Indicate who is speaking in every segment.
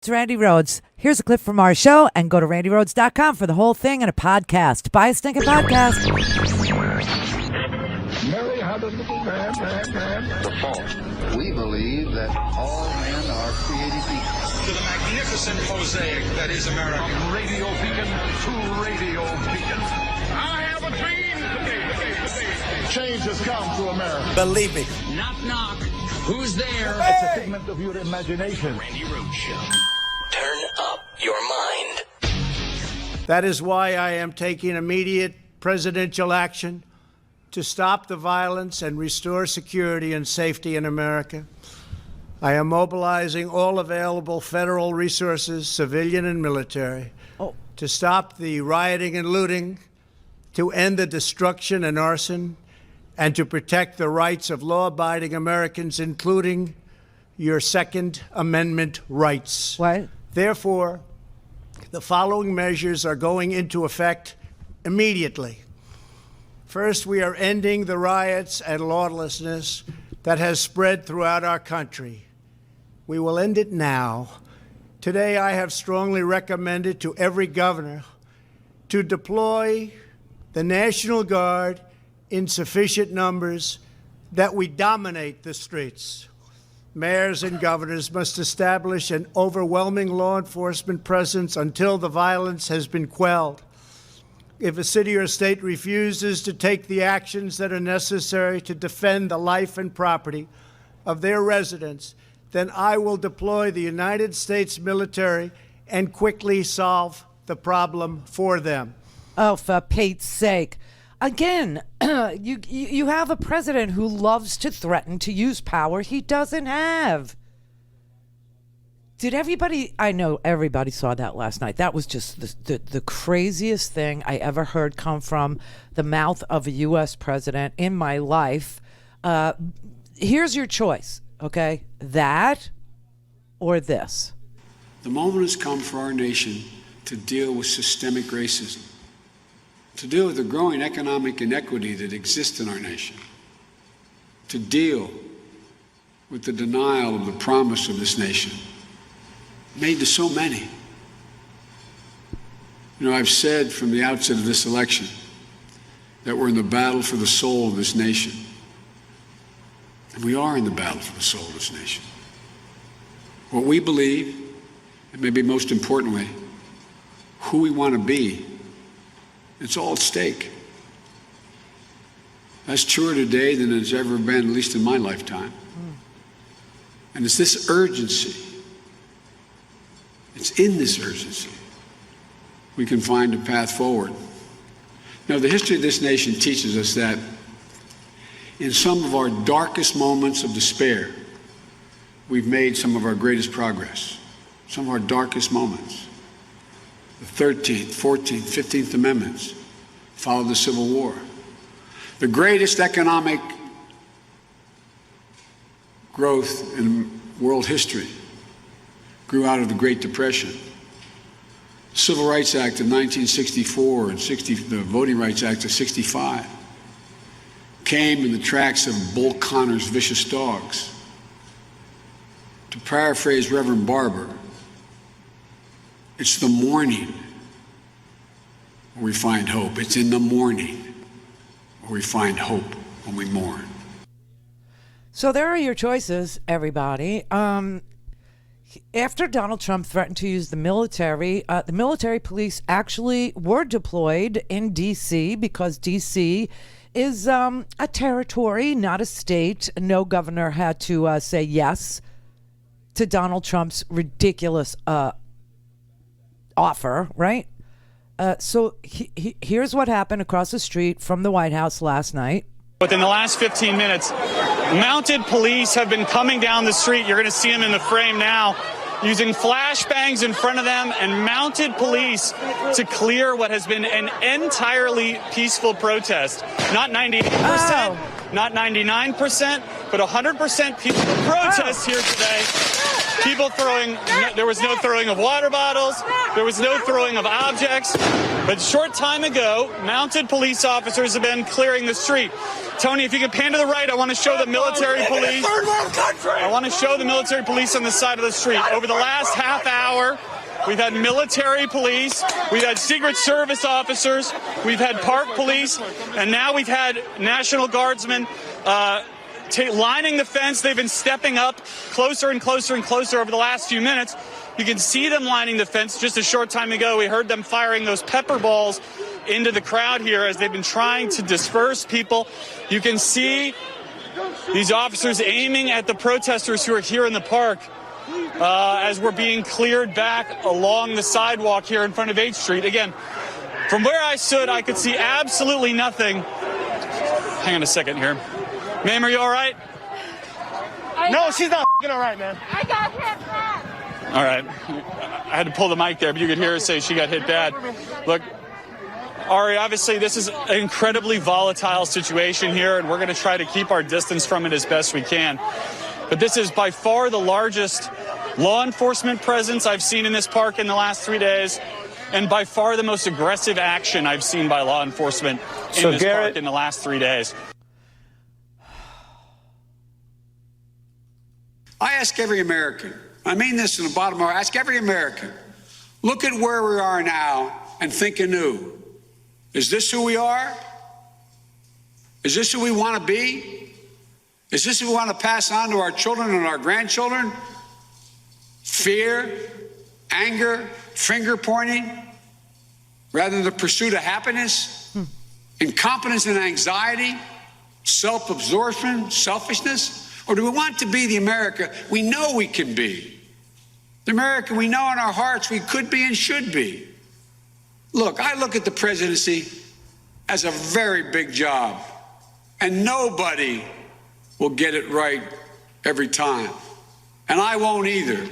Speaker 1: It's Randi Rhodes. Here's a clip from our show, and go to randirhodes.com for the whole thing and a podcast. Buy a stinking podcast.
Speaker 2: Mary had a little man.
Speaker 3: The fall. We believe that all men are created equal.
Speaker 4: To the magnificent mosaic that is America.
Speaker 2: From radio beacon to radio beacon. I have a dream today. Change has come to America.
Speaker 5: Believe me.
Speaker 6: Knock, knock. Who's there?
Speaker 2: It's a figment of your imagination.
Speaker 6: Randi Rhodes Show.
Speaker 7: Turn up your mind.
Speaker 5: That is why I am taking immediate presidential action to stop the violence and restore security and safety in America. I am mobilizing all available federal resources, civilian and military, to stop the rioting and looting, to end the destruction and arson, and to protect the rights of law-abiding Americans, including your Second Amendment rights.
Speaker 1: What?
Speaker 5: Therefore, the following measures are going into effect immediately. First, we are ending the riots and lawlessness that has spread throughout our country. We will end it now. Today, I have strongly recommended to every governor to deploy the National Guard in sufficient numbers that we dominate the streets. Mayors and governors must establish an overwhelming law enforcement presence until the violence has been quelled. If a city or state refuses to take the actions that are necessary to defend the life and property of their residents, then I will deploy the United States military and quickly solve the problem for them.
Speaker 1: Oh, for Pete's sake. Again, you have a president who loves to threaten to use power he doesn't have. Did everybody, I know everybody saw that last night. That was just the craziest thing I ever heard come from the mouth of a U.S. president in my life. Here's your choice, okay? That or this.
Speaker 8: The moment has come for our nation to deal with systemic racism, to deal with the growing economic inequity that exists in our nation, to deal with the denial of the promise of this nation made to so many. You know, I've said from the outset of this election that we're in the battle for the soul of this nation. And we are in the battle for the soul of this nation. What we believe, and maybe most importantly, who we want to be, it's all at stake. That's truer today than it's ever been, at least in my lifetime. And it's this urgency, it's in this urgency we can find a path forward. Now, the history of this nation teaches us that in some of our darkest moments of despair, we've made some of our greatest progress, some of our darkest moments. The 13th, 14th, 15th Amendments followed the Civil War. The greatest economic growth in world history grew out of the Great Depression. The Civil Rights Act of 1964 and the Voting Rights Act of 65 came in the tracks of Bull Connor's vicious dogs. To paraphrase Reverend Barber, it's the morning where we find hope. It's in the morning where we find hope when we mourn.
Speaker 1: So there are your choices, everybody. After Donald Trump threatened to use the military police actually were deployed in D.C. because D.C. is a territory, not a state. No governor had to say yes to Donald Trump's ridiculous offer, right? So here's what happened across the street from the White House last night.
Speaker 9: Within the last 15 minutes, mounted police have been coming down the street. You're going to see them in the frame now, using flashbangs in front of them and mounted police to clear what has been an entirely peaceful protest. Not 98%, not 99%, but 100% peaceful protest here today. people throwing, there was no throwing of water bottles, there was no throwing of objects. But a short time ago, mounted police officers have been clearing the street. Tony, if you can pan to the right, I want to show the military police. I want to show the military police on the side of the street. Over the last half hour, we've had military police, we've had Secret Service officers, we've had park police, and now we've had National Guardsmen lining the fence. They've been stepping up closer and closer and closer over the last few minutes. You can see them lining the fence. Just a short time ago, we heard them firing those pepper balls into the crowd here as they've been trying to disperse people. You can see these officers aiming at the protesters who are here in the park as we're being cleared back along the sidewalk here in front of 8th Street. Again, from where I stood, I could see absolutely nothing. Hang on a second here. Ma'am, are you all right?
Speaker 10: No, she's not all right, man.
Speaker 11: I got hit bad.
Speaker 9: All right. I had to pull the mic there, but you could hear her say she got hit bad. Look, Ari, obviously this is an incredibly volatile situation here, and we're going to try to keep our distance from it as best we can. But this is by far the largest law enforcement presence I've seen in this park in the last 3 days, and by far the most aggressive action I've seen by law enforcement in this park in the last 3 days.
Speaker 8: I ask every American, I mean this in the bottom of my heart, I ask every American, look at where we are now and think anew. Is this who we are? Is this who we want to be? Is this who we want to pass on to our children and our grandchildren? Fear, anger, finger pointing, rather than the pursuit of happiness, incompetence and anxiety, self-absorption, selfishness? Or do we want to be the America we know we can be? The America we know in our hearts we could be and should be. Look, I look at the presidency as a very big job, and nobody will get it right every time. And I won't either.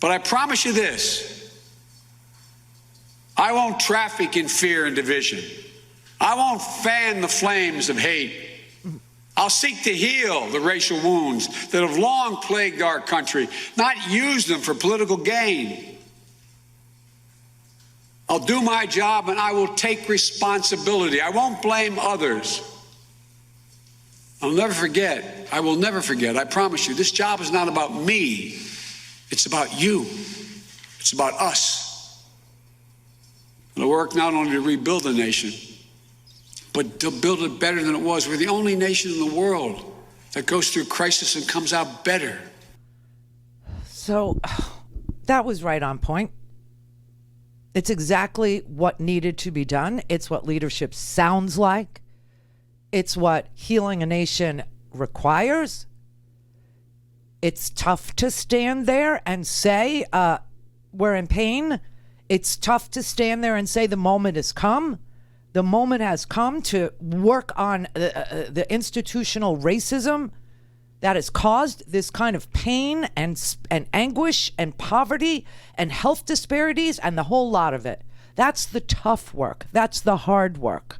Speaker 8: But I promise you this, I won't traffic in fear and division. I won't fan the flames of hate. I'll seek to heal the racial wounds that have long plagued our country, not use them for political gain. I'll do my job and I will take responsibility. I won't blame others. I'll never forget. I will never forget. I promise you, this job is not about me. It's about you. It's about us. It'll work not only to rebuild the nation, but to build it better than it was. We're the only nation in the world that goes through crisis and comes out better.
Speaker 1: So that was right on point. It's exactly what needed to be done. It's what leadership sounds like. It's what healing a nation requires. It's tough to stand there and say, we're in pain. It's tough to stand there and say the moment has come. The moment has come to work on the institutional racism that has caused this kind of pain and anguish and poverty and health disparities and the whole lot of it. That's the tough work. That's the hard work.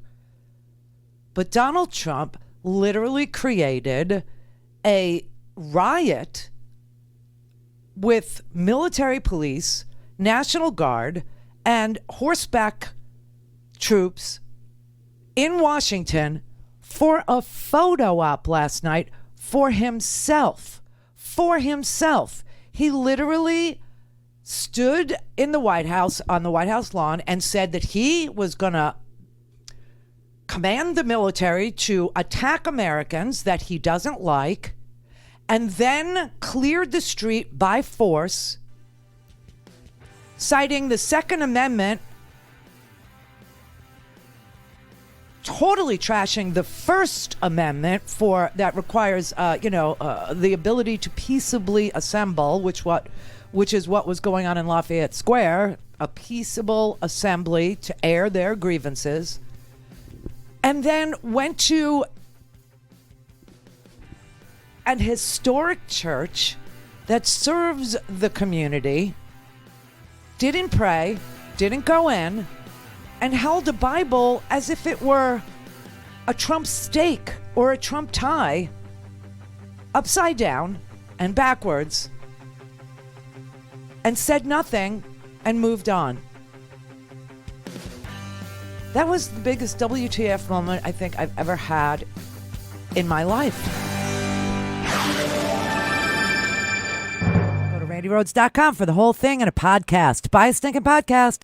Speaker 1: But Donald Trump literally created a riot with military police, National Guard, and horseback troops in Washington for a photo op last night for himself. For himself. He literally stood in the White House, on the White House lawn, and said that he was going to command the military to attack Americans that he doesn't like, and then cleared the street by force, citing the Second Amendment, totally trashing the First Amendment that requires, the ability to peaceably assemble, which is what was going on in Lafayette Square, a peaceable assembly to air their grievances, and then went to an historic church that serves the community, didn't pray, didn't go in, and held a Bible as if it were a Trump stake or a Trump tie, upside down and backwards, and said nothing and moved on. That was the biggest WTF moment I think I've ever had in my life. Go to RandiRhodes.com for the whole thing and a podcast. Buy a stinking podcast.